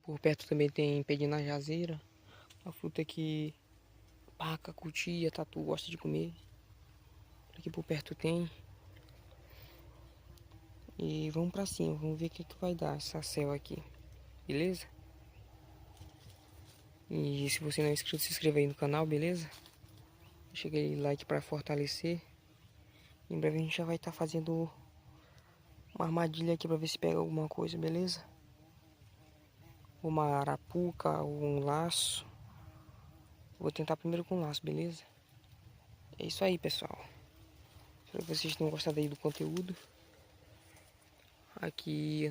Por perto também tem pé de najazeira, uma fruta que paca, cutia, tatu gosta de comer. Aqui por perto tem. E vamos pra cima, vamos ver o que vai dar essa selva aqui, beleza? E se você não é inscrito, se inscreva aí no canal, beleza? Deixa aquele like pra fortalecer. Em breve a gente já vai estar fazendo uma armadilha aqui pra ver se pega alguma coisa, beleza? Uma arapuca ou um laço. Vou tentar primeiro com laço, beleza? É isso aí, pessoal. Espero que vocês tenham gostado aí do conteúdo. Aqui